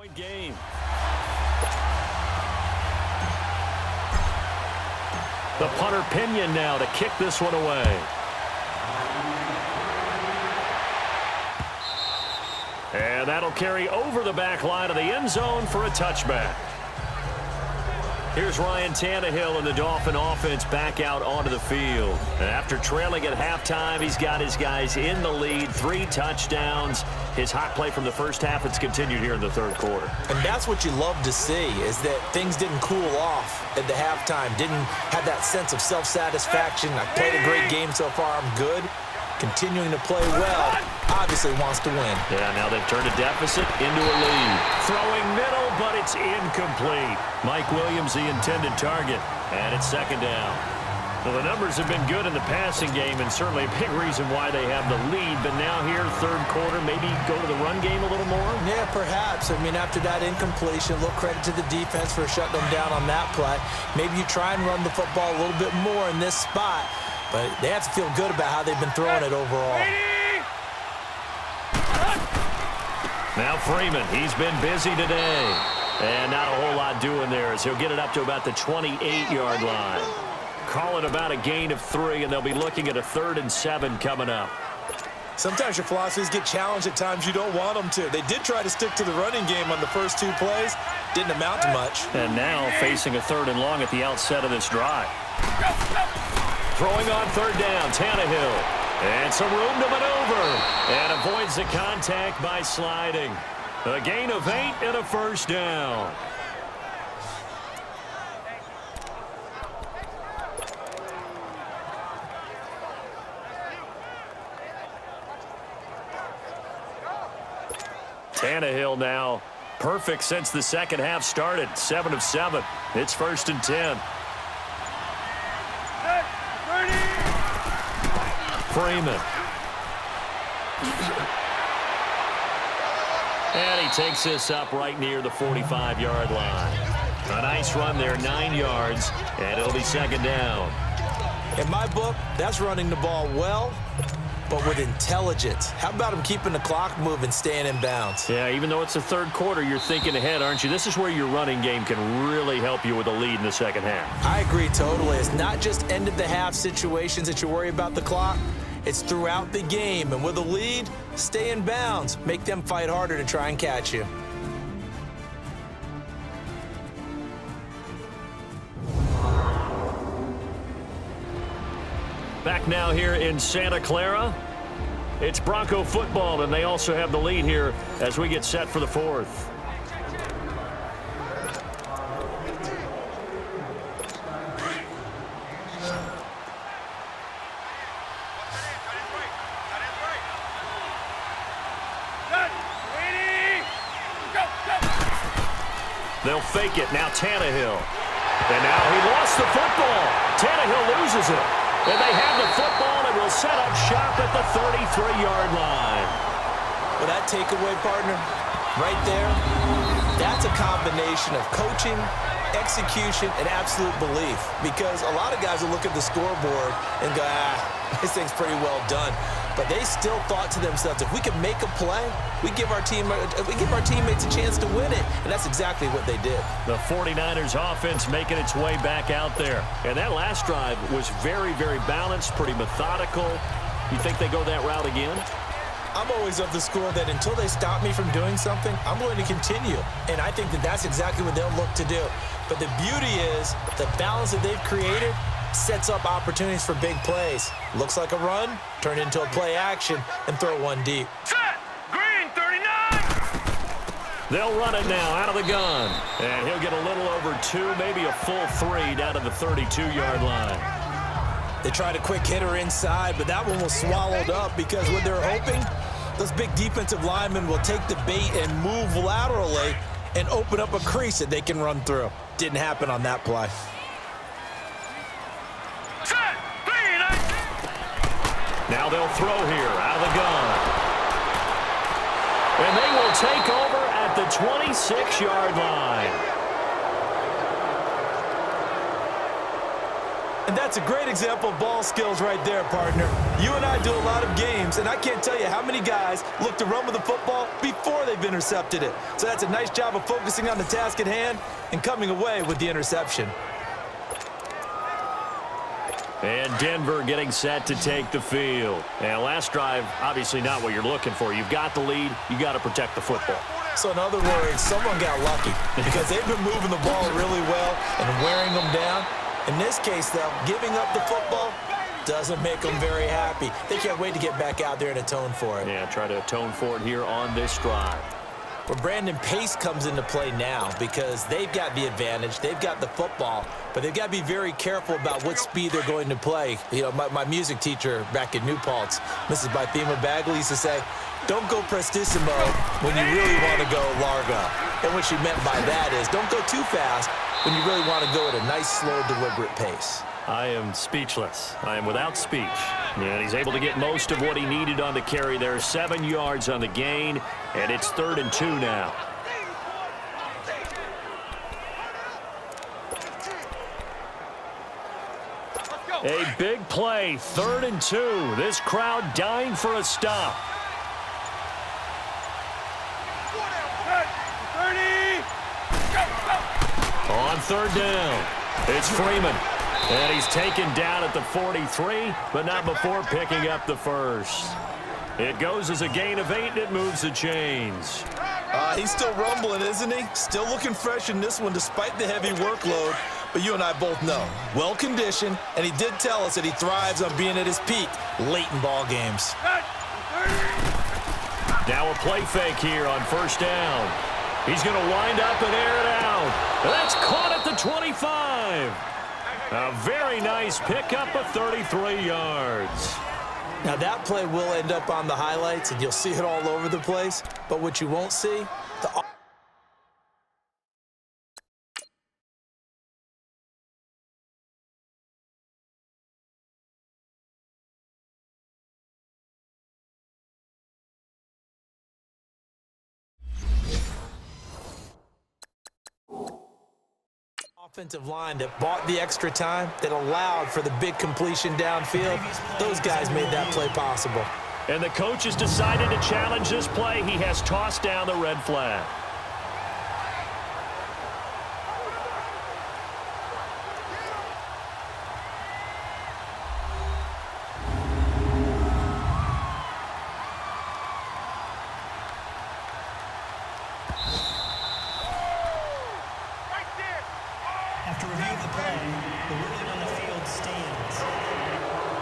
Point game. The punter Pinion now to kick this one away. And that'll carry over the back line of the end zone for a touchback. Here's Ryan Tannehill and the Dolphin offense back out onto the field. And after trailing at halftime, he's got his guys in the lead, 3 touchdowns. His hot play from the first half has continued here in the third quarter. And that's what you love to see, is that things didn't cool off at the halftime, didn't have that sense of self-satisfaction. I played a great game so far, I'm good. Continuing to play well, obviously wants to win. Yeah, now they've turned a deficit into a lead. Throwing middle, but it's incomplete. Mike Williams, the intended target, and it's second down. Well, the numbers have been good in the passing game, and certainly a big reason why they have the lead. But now here, third quarter, maybe go to the run game a little more? Yeah, perhaps. I mean, after that incompletion, a little credit to the defense for shutting them down on that play. Maybe you try and run the football a little bit more in this spot. But they have to feel good about how they've been throwing it overall. Now Freeman, he's been busy today. And not a whole lot doing there as he'll get it up to about the 28-yard line. Call it about a gain of 3, and they'll be looking at a 3rd and 7 coming up. Sometimes your philosophies get challenged at times you don't want them to. They did try to stick to the running game on the first 2 plays. Didn't amount to much. And now facing a 3rd and long at the outset of this drive. Throwing on 3rd down, Tannehill. And some room to maneuver. And avoids the contact by sliding. A gain of 8 and a 1st down. Tannehill now perfect since the second half started. 7 of 7. It's 1st and 10. Freeman. And he takes this up right near the 45-yard line. A nice run there, 9 yards, and it'll be 2nd down. In my book, that's running the ball well, but with intelligence. How about him keeping the clock moving, staying in bounds? Yeah, even though it's the third quarter, you're thinking ahead, aren't you? This is where your running game can really help you with a lead in the second half. I agree totally. It's not just end-of-the-half situations that you worry about the clock. It's throughout the game. And with a lead, stay in bounds. Make them fight harder to try and catch you. Back now here in Santa Clara. It's Bronco football, and they also have the lead here as we get set for the 4th. They'll fake it. Now Tannehill. And now he lost the football. Tannehill loses it. And they have the football and will set up shop at the 33-yard line. Well, that takeaway, partner, right there, that's a combination of coaching, execution, and absolute belief. Because a lot of guys will look at the scoreboard and go, this thing's pretty well done. But they still thought to themselves, if we can make a play, we give our teammates a chance to win it. And that's exactly what they did. The 49ers offense making its way back out there. And that last drive was very, very balanced, pretty methodical. You think they go that route again? I'm always of the school that until they stop me from doing something, I'm going to continue. And I think that that's exactly what they'll look to do. But the beauty is the balance that they've created sets up opportunities for big plays. Looks like a run, turn into a play action, and throw one deep. Set! Green, 39! They'll run it now out of the gun. And he'll get a little over 2, maybe a full 3 down to the 32-yard line. They tried a quick hitter inside, but that one was swallowed up because what they're hoping, those big defensive linemen will take the bait and move laterally and open up a crease that they can run through. Didn't happen on that play. Now they'll throw here out of the gun. And they will take over at the 26-yard line. And that's a great example of ball skills right there, partner. You and I do a lot of games, and I can't tell you how many guys look to run with the football before they've intercepted it. So that's a nice job of focusing on the task at hand and coming away with the interception. And Denver getting set to take the field. And last drive, obviously not what you're looking for. You've got the lead. You got to protect the football. So in other words, someone got lucky because they've been moving the ball really well and wearing them down. In this case, though, giving up the football doesn't make them very happy. They can't wait to get back out there and atone for it. Yeah, try to atone for it here on this drive. Well, Brandon, pace comes into play now because they've got the advantage. They've got the football, but they've got to be very careful about what speed they're going to play. You know, my music teacher back in New Paltz, Mrs. Bythema Bagley, used to say, don't go prestissimo when you really want to go largo. And what she meant by that is don't go too fast when you really want to go at a nice, slow, deliberate pace. I am speechless. I am without speech. And he's able to get most of what he needed on the carry there. 7 yards on the gain, and it's 3rd and 2 now. A big play, 3rd and 2. This crowd dying for a stop. 30. On 3rd down, it's Freeman. And he's taken down at the 43, but not before picking up the first. It goes as a gain of 8, and it moves the chains. He's still rumbling, isn't he? Still looking fresh in this one despite the heavy workload. But you and I both know, well-conditioned, and he did tell us that he thrives on being at his peak late in ball games. Now a play fake here on 1st down. He's going to wind up and air it out. That's caught at the 25. A very nice pickup of 33 yards. Now that play will end up on the highlights, and you'll see it all over the place. But what you won't see, the offensive line that bought the extra time, that allowed for the big completion downfield. Those guys made that play possible. And the coach has decided to challenge this play. He has tossed down the red flag. After review of the play, the ruling on the field stands.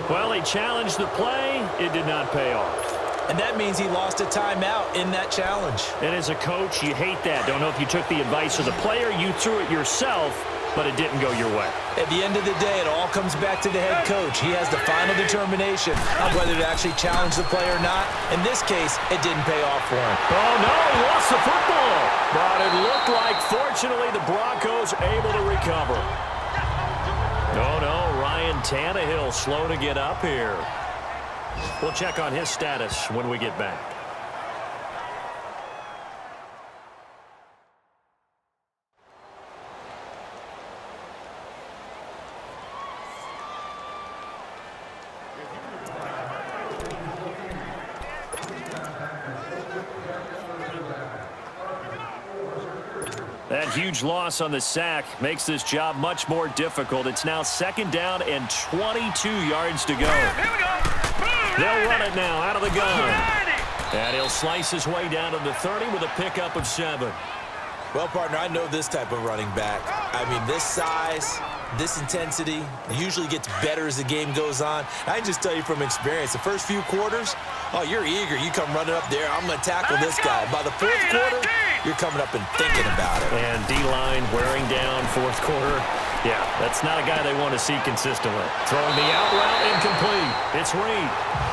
Well, he challenged the play. It did not pay off. And that means he lost a timeout in that challenge. And as a coach, you hate that. Don't know if you took the advice of the player, you threw it yourself, but it didn't go your way. At the end of the day, it all comes back to the head coach. He has the final determination on whether to actually challenge the play or not. In this case, it didn't pay off for him. Oh, no, he lost the football. But it looked like, fortunately, the Broncos able to recover. No, Ryan Tannehill slow to get up here. We'll check on his status when we get back. That huge loss on the sack makes this job much more difficult. It's now 2nd down and 22 yards to go. Here we go. They'll run it now out of the gun. And he'll slice his way down to the 30 with a pickup of 7. Well, partner, I know this type of running back. I mean, this size, this intensity usually gets better as the game goes on. I can just tell you from experience, the first few quarters, oh, you're eager. You come running up there, I'm going to tackle this guy. By the 4th quarter, you're coming up and thinking about it. And D-line wearing down 4th quarter. Yeah, that's not a guy they want to see consistently. Throwing the out route incomplete. It's Reed.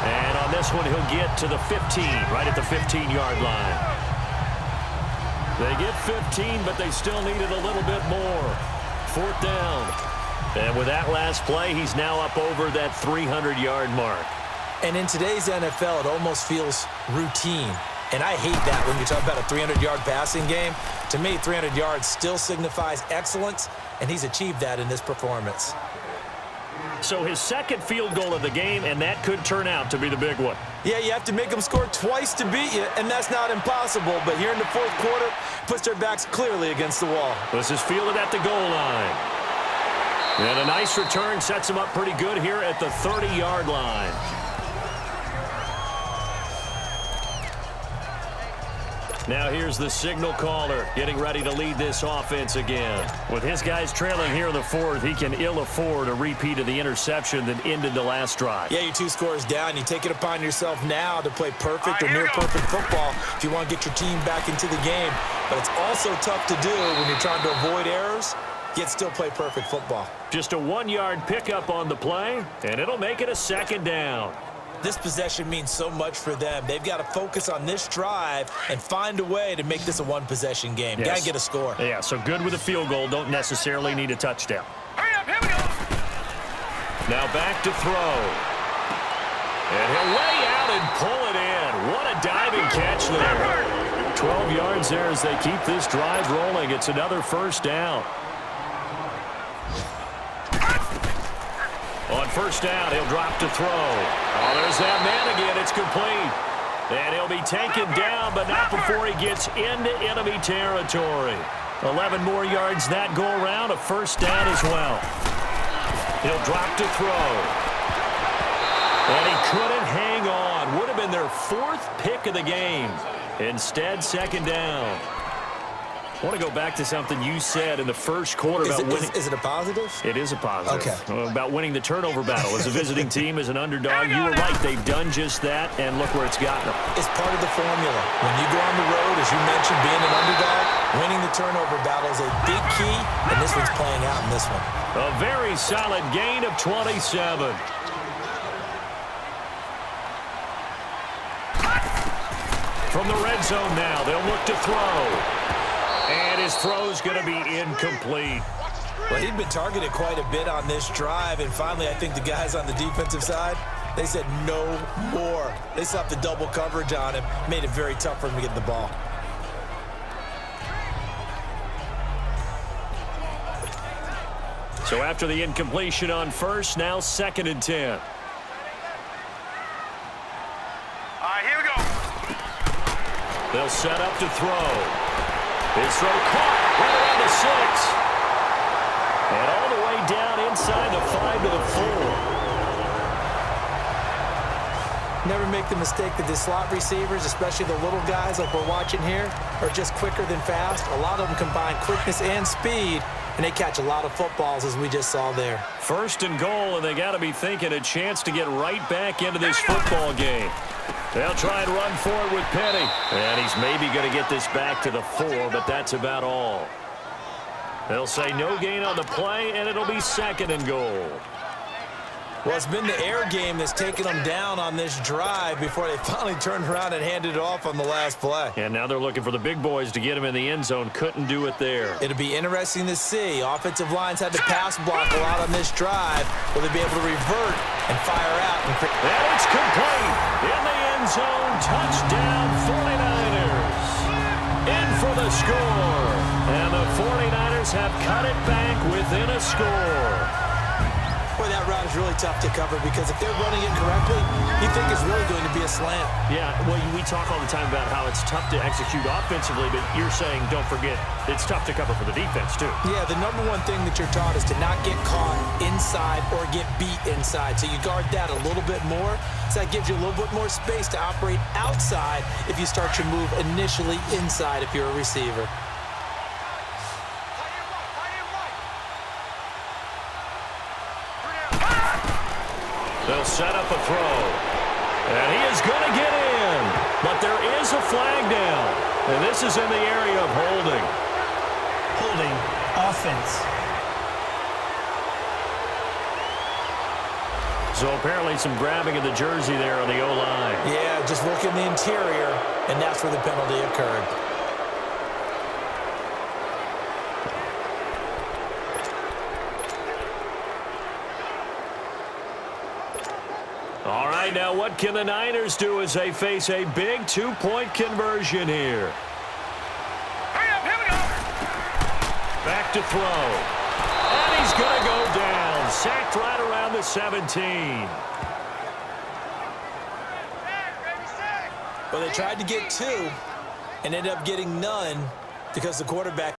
And on this one, he'll get to the 15, right at the 15-yard line. They get 15, but they still needed a little bit more. 4th down. And with that last play, he's now up over that 300-yard mark. And in today's NFL, it almost feels routine. And I hate that when you talk about a 300-yard passing game. To me, 300 yards still signifies excellence, and he's achieved that in this performance. So his second field goal of the game, and that could turn out to be the big one. Yeah, you have to make them score twice to beat you, and that's not impossible. But here in the fourth quarter, puts their backs clearly against the wall. This is fielded at the goal line. And a nice return sets him up pretty good here at the 30-yard line. Now here's the signal caller getting ready to lead this offense again. With his guys trailing here in the fourth, he can ill afford a repeat of the interception that ended the last drive. Yeah, you're 2 scores down. You take it upon yourself now to play perfect or near-perfect football if you want to get your team back into the game. But it's also tough to do when you're trying to avoid errors, yet still play perfect football. Just a 1-yard pickup on the play, and it'll make it a second down. This possession means so much for them. They've got to focus on this drive and find a way to make this a one-possession game. Yes. Got to get a score. Yeah, so good with a field goal. Don't necessarily need a touchdown. Hurry up, here we go. Now back to throw. And he'll lay out and pull it in. What a diving catch there. 12 yards there as they keep this drive rolling. It's another first down. On first down, he'll drop to throw. Oh, there's that man again. It's complete. And he'll be taken down, but not before he gets into enemy territory. 11 more yards that go around, a first down as well. He'll drop to throw. And he couldn't hang on. Would have been their 4th pick of the game. Instead, second down. I want to go back to something you said in the first quarter about winning. Is it a positive? It is a positive. Okay. About winning the turnover battle. As a visiting team, as an underdog, you were right. They've done just that, and look where it's gotten them. It's part of the formula. When you go on the road, as you mentioned, being an underdog, winning the turnover battle is a big key, and this one's playing out in this one. A very solid gain of 27. From the red zone now, they'll look to throw. And his throw's going to be incomplete. Well, he'd been targeted quite a bit on this drive, and finally I think the guys on the defensive side, they said no more. They slapped the double coverage on him, made it very tough for him to get the ball. So after the incompletion on first, now 2nd and 10. All right, here we go. They'll set up to throw. His throw caught right around the 6. And all the way down inside the 5 to the 4. Never make the mistake that the slot receivers, especially the little guys like we're watching here, are just quicker than fast. A lot of them combine quickness and speed, and they catch a lot of footballs, as we just saw there. 1st and goal, and they got to be thinking a chance to get right back into this football game. They'll try and run for it with Penny. And he's maybe going to get this back to the 4, but that's about all. They'll say no gain on the play, and it'll be 2nd and goal. Well, it's been the air game that's taken them down on this drive before they finally turned around and handed it off on the last play. And now they're looking for the big boys to get him in the end zone. Couldn't do it there. It'll be interesting to see. Offensive lines had to pass block a lot on this drive. Will they be able to revert and fire out? And it's complete. In the end zone, touchdown 49ers. In for the score. And the 49ers have cut it back within a score. Boy, that route is really tough to cover because if they're running it correctly, you think it's really going to be a slant. Yeah, well, we talk all the time about how it's tough to execute offensively, but you're saying, don't forget, it's tough to cover for the defense, too. Yeah, the number one thing that you're taught is to not get caught inside or get beat inside. So you guard that a little bit more. So that gives you a little bit more space to operate outside if you start your move initially inside if you're a receiver. They'll set up a throw. And he is going to get in. But there is a flag down. And this is in the area of holding. Holding, offense. So apparently some grabbing of the jersey there on the O-line. Yeah, just look in the interior, and that's where the penalty occurred. All right, now what can the Niners do as they face a big 2-point conversion here? Hurry up, here we go. Back to throw. And he's going to go down. Sacked right around the 17. Well, they tried to get 2 and ended up getting none because the quarterback